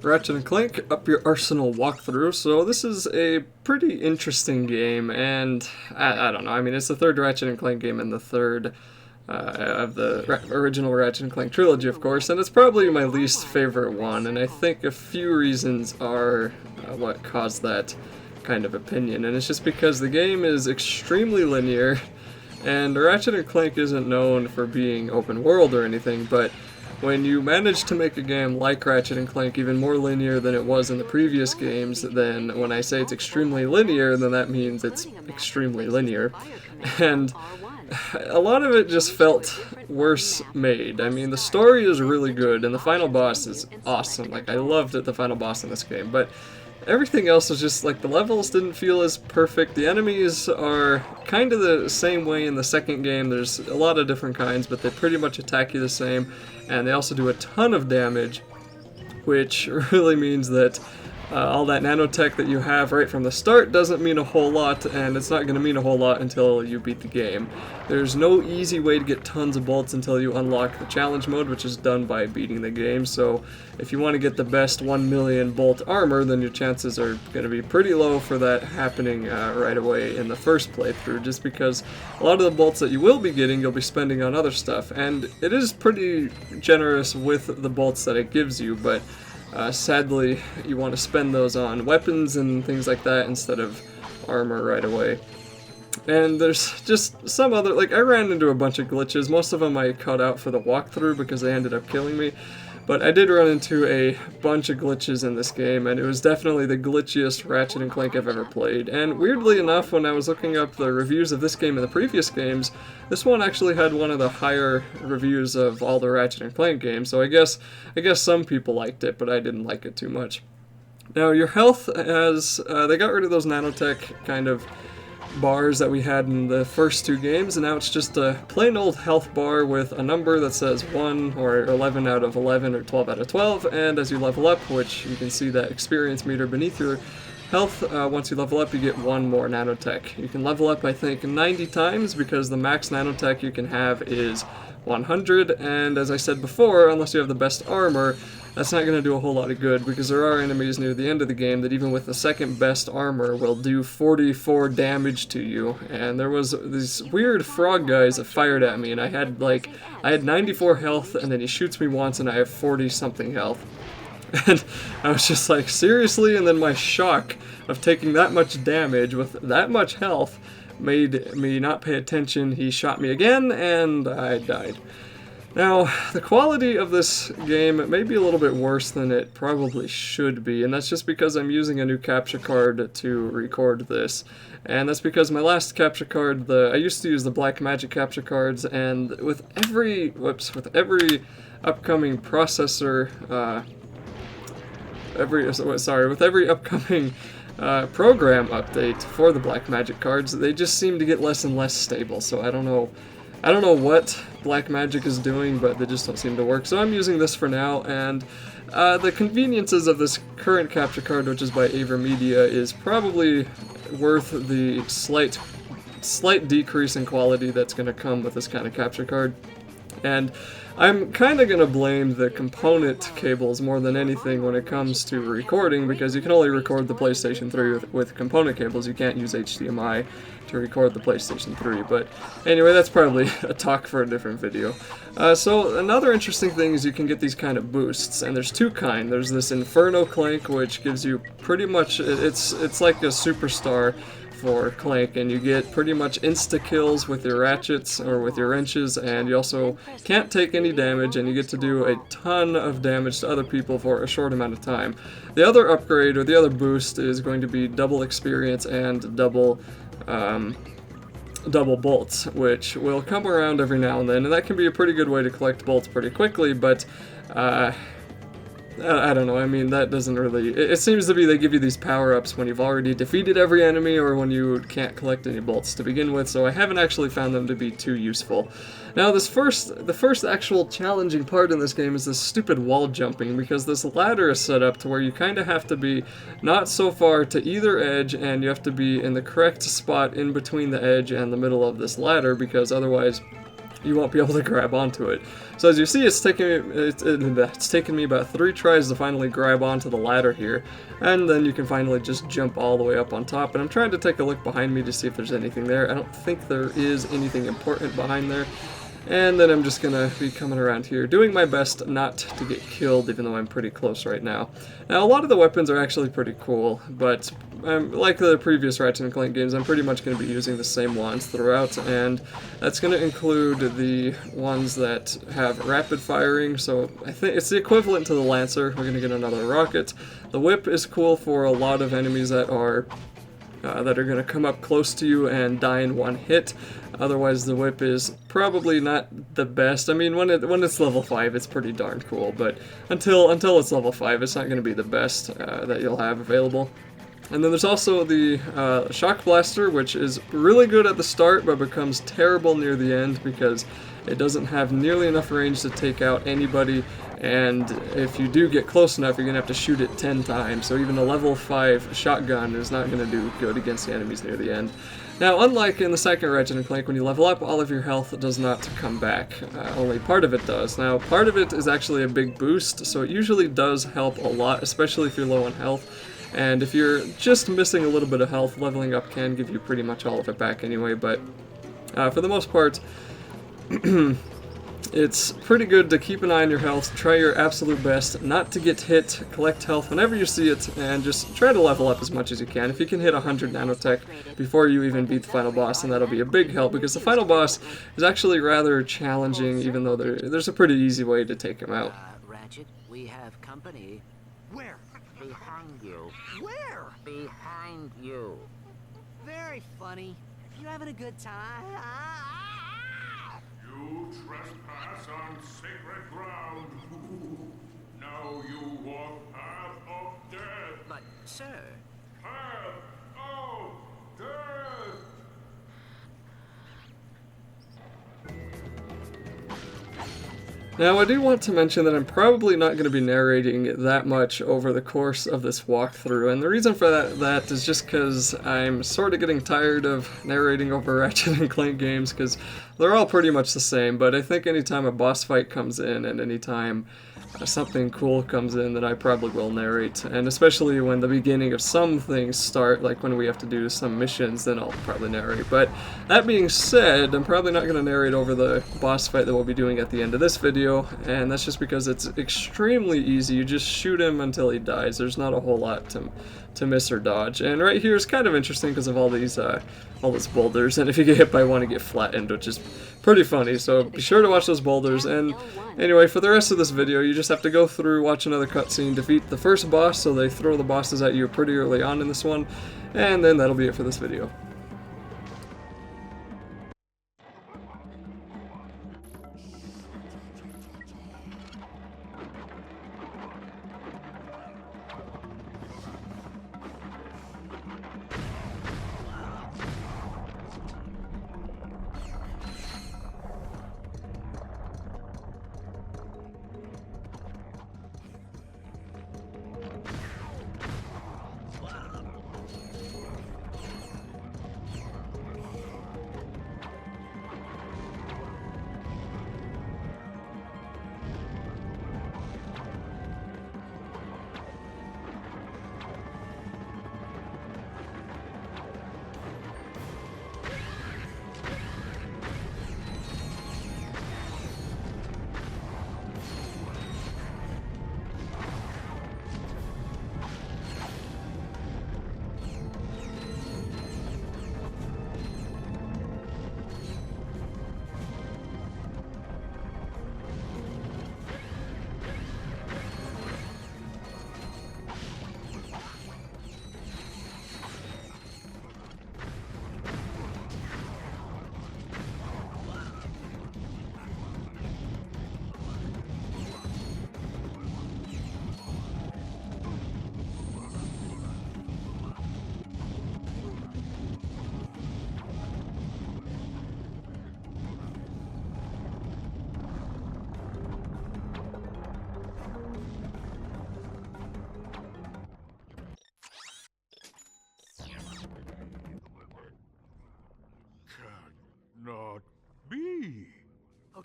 Ratchet and Clank, Up Your Arsenal walkthrough. So this is a pretty interesting game, and I don't know. I mean, it's the third Ratchet and Clank game and the third of the original Ratchet and Clank trilogy, of course, and it's probably my least favorite one. And I think a few reasons are what caused that kind of opinion, and it's just because the game is extremely linear, and Ratchet and Clank isn't known for being open world or anything, but when you manage to make a game like Ratchet and Clank even more linear than it was in the previous games, then when I say it's extremely linear, then that means it's extremely linear. And a lot of it just felt worse made. I mean, the story is really good, and the final boss is awesome. Like, I loved the final boss in this game, but everything else was just, like, the levels didn't feel as perfect. The enemies are kind of the same way in the second game. There's a lot of different kinds, but they pretty much attack you the same, and they also do a ton of damage, which really means that all that nanotech that you have right from the start doesn't mean a whole lot, and it's not going to mean a whole lot until you beat the game. There's no easy way to get tons of bolts until you unlock the challenge mode, which is done by beating the game. So if you want to get the best 1 million bolt armor, then your chances are going to be pretty low for that happening right away in the first playthrough, just because a lot of the bolts that you will be getting, you'll be spending on other stuff, and it is pretty generous with the bolts that it gives you, but sadly, you want to spend those on weapons and things like that instead of armor right away. And there's just some other, like, I ran into a bunch of glitches. Most of them I cut out for the walkthrough because they ended up killing me. But I did run into a bunch of glitches in this game, and it was definitely the glitchiest Ratchet and Clank I've ever played. And weirdly enough, when I was looking up the reviews of this game and the previous games, this one actually had one of the higher reviews of all the Ratchet and Clank games, so I guess some people liked it, but I didn't like it too much. Now, your health has, they got rid of those nanotech kind of bars that we had in the first two games, and now it's just a plain old health bar with a number that says 1 or 11 out of 11 or 12 out of 12, and as you level up, which you can see that experience meter beneath your health, once you level up you get 1 more nanotech. You can level up I think 90 times because the max nanotech you can have is 100, and as I said before, unless you have the best armor, that's not going to do a whole lot of good, because there are enemies near the end of the game that even with the second best armor will do 44 damage to you. And there was these weird frog guys that fired at me, and I had 94 health, and then he shoots me once and I have 40 something health. And I was just like, seriously? And then my shock of taking that much damage with that much health made me not pay attention. He shot me again, and I died. Now, the quality of this game may be a little bit worse than it probably should be, and that's just because I'm using a new capture card to record this. And that's because my last capture card, I used to use the black magic capture cards, and with every upcoming processor, with every upcoming program update for the black magic cards, they just seem to get less and less stable. So I don't know what Blackmagic is doing, but they just don't seem to work. So I'm using this for now, and the conveniences of this current capture card, which is by AverMedia, is probably worth the slight decrease in quality that's going to come with this kind of capture card. And I'm kind of going to blame the component cables more than anything when it comes to recording, because you can only record the PlayStation 3 with component cables. You can't use HDMI to record the PlayStation 3. But anyway, that's probably a talk for a different video. So another interesting thing is you can get these kind of boosts, and there's two kinds. There's this Infernal Clinic, which gives you pretty much, it's like a superstar for Clank, and you get pretty much insta-kills with your ratchets or with your wrenches, and you also can't take any damage, and you get to do a ton of damage to other people for a short amount of time. The other upgrade, or the other boost, is going to be double experience and double bolts, which will come around every now and then, and that can be a pretty good way to collect bolts pretty quickly, but I don't know, I mean, that doesn't really... It seems to be they give you these power-ups when you've already defeated every enemy or when you can't collect any bolts to begin with, so I haven't actually found them to be too useful. Now, the first actual challenging part in this game is this stupid wall jumping, because this ladder is set up to where you kind of have to be not so far to either edge, and you have to be in the correct spot in between the edge and the middle of this ladder, because otherwise you won't be able to grab onto it. So as you see, it's taken me about 3 tries to finally grab onto the ladder here, and then you can finally just jump all the way up on top. And I'm trying to take a look behind me to see if there's anything there. I don't think there is anything important behind there. And then I'm just gonna be coming around here, doing my best not to get killed, even though I'm pretty close right now. Now, a lot of the weapons are actually pretty cool, but like the previous Ratchet and Clank games, I'm pretty much going to be using the same ones throughout, and that's going to include the ones that have rapid firing, so I think it's the equivalent to the Lancer. We're going to get another rocket. The whip is cool for a lot of enemies that are going to come up close to you and die in one hit. Otherwise, the whip is probably not the best. I mean, when it's level 5, it's pretty darn cool, but until it's level 5, it's not going to be the best that you'll have available. And then there's also the Shock Blaster, which is really good at the start, but becomes terrible near the end because it doesn't have nearly enough range to take out anybody, and if you do get close enough, you're going to have to shoot it 10 times, so even a level 5 shotgun is not going to do good against the enemies near the end. Now, unlike in the second Ratchet and Clank, when you level up, all of your health does not come back. Only part of it does. Now, part of it is actually a big boost, so it usually does help a lot, especially if you're low on health. And if you're just missing a little bit of health, leveling up can give you pretty much all of it back anyway, but for the most part, it's pretty good to keep an eye on your health, try your absolute best not to get hit, collect health whenever you see it, and just try to level up as much as you can. If you can hit 100 nanotech before you even beat the final boss, then that'll be a big help, because the final boss is actually rather challenging, even though there's a pretty easy way to take him out. Ratchet, we have company. Where? Behind you. Where? Behind you. Very funny. You having a good time? You trespass on sacred ground. Now you walk path of death. But, sir, Path of death. Now, I do want to mention that I'm probably not going to be narrating that much over the course of this walkthrough, and the reason for that is just because I'm sort of getting tired of narrating over Ratchet and Clank games, because they're all pretty much the same, but I think anytime a boss fight comes in and anytime something cool comes in, that I probably will narrate, and especially when the beginning of some things start, like when we have to do some missions, then I'll probably narrate. But that being said, I'm probably not going to narrate over the boss fight that we'll be doing at the end of this video, and that's just because it's extremely easy. You just shoot him until he dies. There's not a whole lot to miss or dodge. And right here is kind of interesting because of all these boulders, and if you get hit by one, you get flattened, which is pretty funny, so be sure to watch those boulders. And anyway, for the rest of this video, you just have to go through, watch another cutscene, defeat the first boss, so they throw the bosses at you pretty early on in this one, and then that'll be it for this video.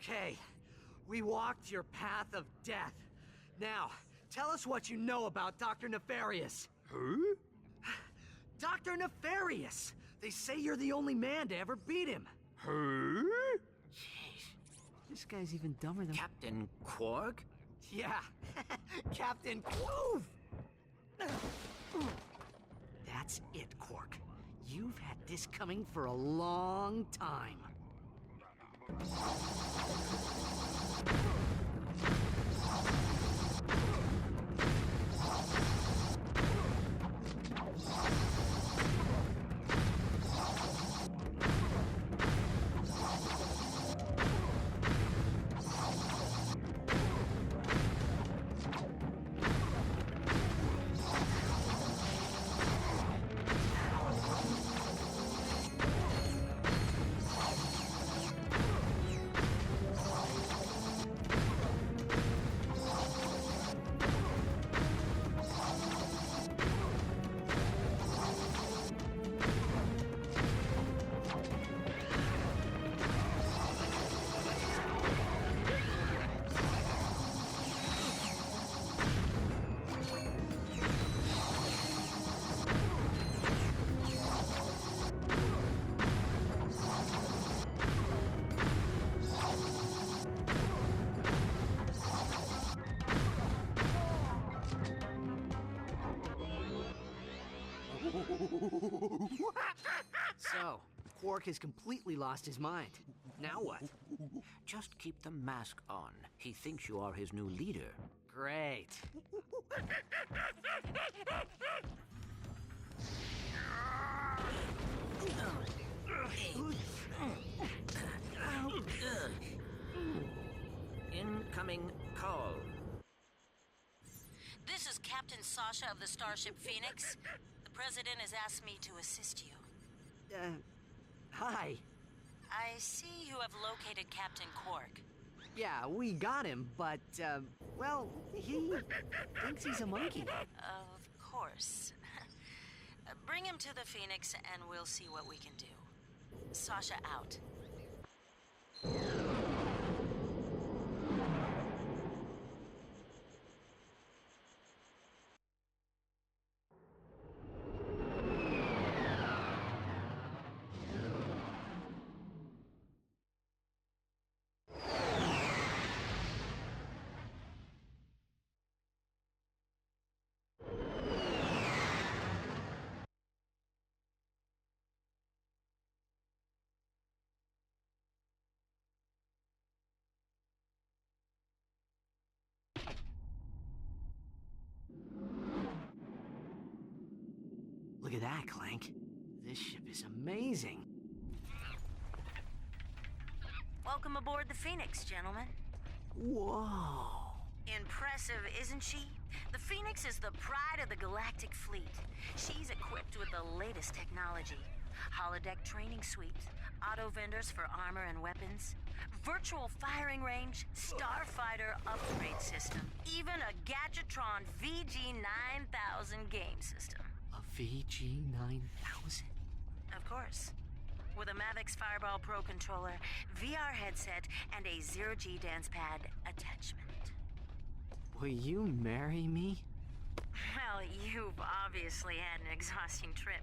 Okay, we walked your path of death. Now, tell us what you know about Dr. Nefarious. Huh? Dr. Nefarious! They say you're the only man to ever beat him. Huh? Jeez, this guy's even dumber than... Captain Quark? Yeah, Captain Quoof! That's it, Quark. You've had this coming for a long time. So, Quark has completely lost his mind. Now what? Just keep the mask on. He thinks you are his new leader. Great. Incoming call. This is Captain Sasha of the Starship Phoenix. The President has asked me to assist you. Hi. I see you have located Captain Quark. Yeah, we got him, but, well, he thinks he's a monkey. Of course. Bring him to the Phoenix and we'll see what we can do. Sasha out. Look at that, Clank. This ship is amazing. Welcome aboard the Phoenix, gentlemen. Whoa. Impressive, isn't she? The Phoenix is the pride of the galactic fleet. She's equipped with the latest technology. Holodeck training suites, auto vendors for armor and weapons, virtual firing range, starfighter upgrade system, even a Gadgetron VG-9000 game system. A VG-9000? Of course. With a Mavix Fireball Pro controller, VR headset, and a zero-G dance pad attachment. Will you marry me? Well, you've obviously had an exhausting trip.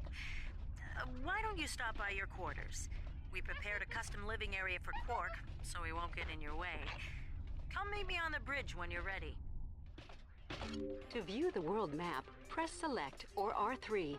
Why don't you stop by your quarters? We prepared a custom living area for Quark, so he won't get in your way. Come meet me on the bridge when you're ready. To view the world map, press Select or R3.